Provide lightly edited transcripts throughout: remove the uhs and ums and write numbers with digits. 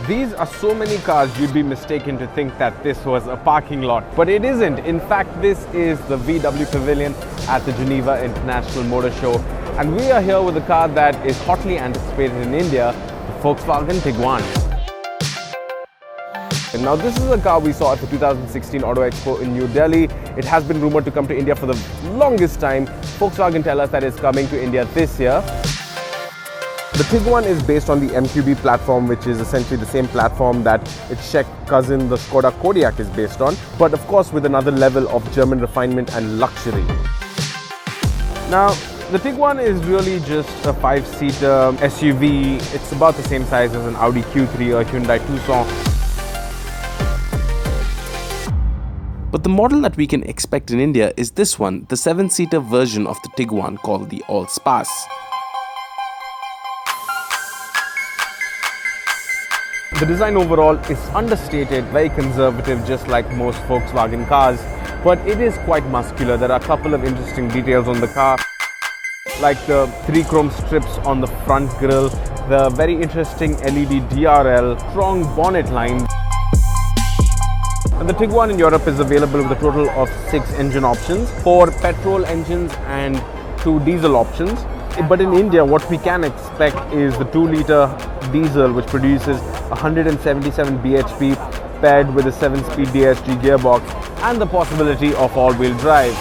These are so many cars you'd be mistaken to think that this was a parking lot, but it isn't. In fact, this is the VW Pavilion at the Geneva International Motor Show, and we are here with a car that is hotly anticipated in India, the Volkswagen Tiguan. And now this is a car we saw at the 2016 Auto Expo in New Delhi. It has been rumored to come to India for the longest time. Volkswagen tell us that it's coming to India this year. The Tiguan is based on the MQB platform, which is essentially the same platform that its Czech cousin, the Skoda Kodiaq, is based on, but of course with another level of German refinement and luxury. Now, the Tiguan is really just a 5-seater SUV. It's about the same size as an Audi Q3 or Hyundai Tucson. But the model that we can expect in India is this one, the 7-seater version of the Tiguan called the All-Spas. The design overall is understated, very conservative, just like most Volkswagen cars, but it is quite muscular. There are a couple of interesting details on the car, like the 3 chrome strips on the front grille, the very interesting LED DRL, strong bonnet line. And the Tiguan in Europe is available with a total of 6 engine options, 4 petrol engines and 2 diesel options. But in India, what we can expect is the 2-liter diesel, which produces 177 bhp paired with a 7-speed DSG gearbox and the possibility of all-wheel drive.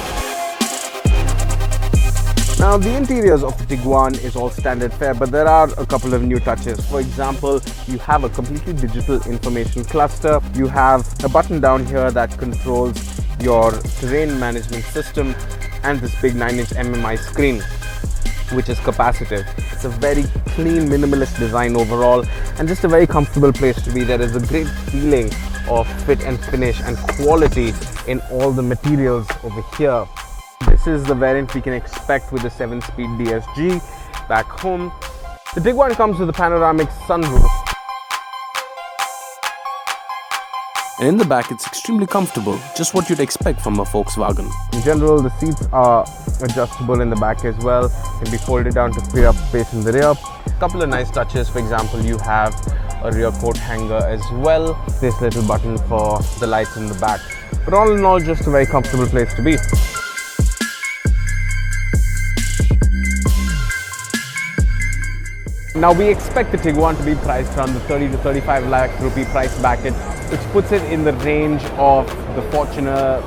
Now, the interiors of the Tiguan is all standard fare, but there are a couple of new touches. For example, you have a completely digital information cluster. You have a button down here that controls your terrain management system and this big 9-inch MMI screen, which is capacitive. It's a very clean, minimalist design overall and just a very comfortable place to be. There is a great feeling of fit and finish and quality in all the materials over here. This is the variant we can expect with the 7-speed DSG back home. The Tiguan comes with a panoramic sunroof. And in the back, it's extremely comfortable, just what you'd expect from a Volkswagen. In general, the seats are adjustable in the back as well, can be folded down to free up space in the rear. A couple of nice touches, for example, you have a rear coat hanger as well, this little button for the lights in the back. But all in all, just a very comfortable place to be. Now, we expect the Tiguan to be priced around the 30 to 35 lakh rupee price bracket, which puts it in the range of the Fortuner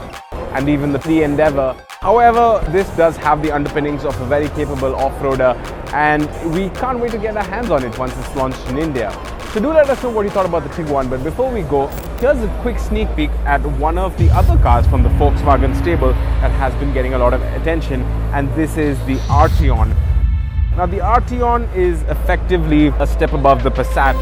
and even the Endeavour. However, this does have the underpinnings of a very capable off-roader, and we can't wait to get our hands on it once it's launched in India. So do let us know what you thought about the Tiguan, but before we go, here's a quick sneak peek at one of the other cars from the Volkswagen stable that has been getting a lot of attention, and this is the Arteon. Now, the Arteon is effectively a step above the Passat.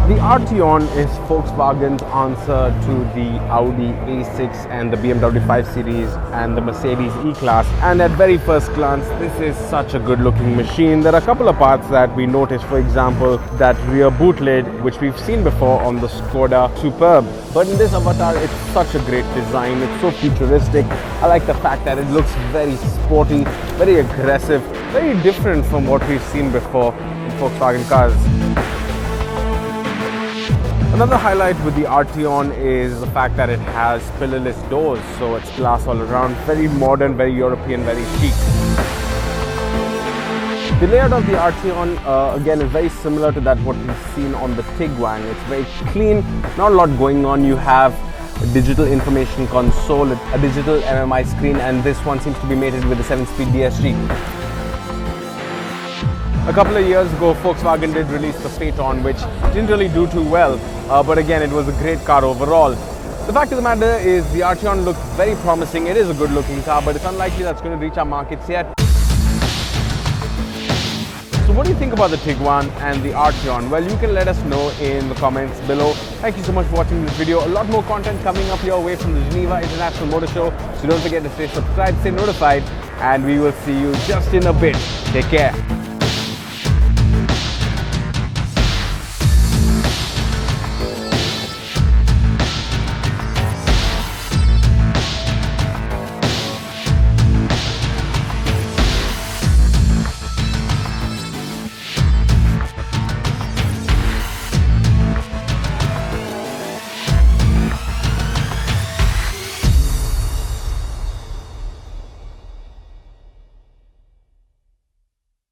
The Arteon is Volkswagen's answer to the Audi A6 and the BMW 5 Series and the Mercedes E-Class. And at very first glance, this is such a good-looking machine. There are a couple of parts that we noticed. For example, that rear boot lid, which we've seen before on the Skoda Superb. But in this avatar, it's such a great design. It's so futuristic. I like the fact that it looks very sporty, very aggressive, very different from what we've seen before in Volkswagen cars. Another highlight with the Arteon is the fact that it has pillarless doors, so it's glass all around. Very modern, very European, very chic. The layout of the Arteon, again, is very similar to that what we've seen on the Tiguan. It's very clean, not a lot going on. You have a digital information console, a digital MMI screen, and this one seems to be mated with a 7-speed DSG. A couple of years ago, Volkswagen did release the Phaeton, which didn't really do too well, but again, it was a great car overall. The fact of the matter is the Arteon looks very promising. It is a good-looking car, but it's unlikely that's going to reach our markets yet. So what do you think about the Tiguan and the Arteon? Well, you can let us know in the comments below. Thank you so much for watching this video. A lot more content coming up your way from the Geneva International Motor Show, so don't forget to stay subscribed, stay notified, and we will see you just in a bit. Take care.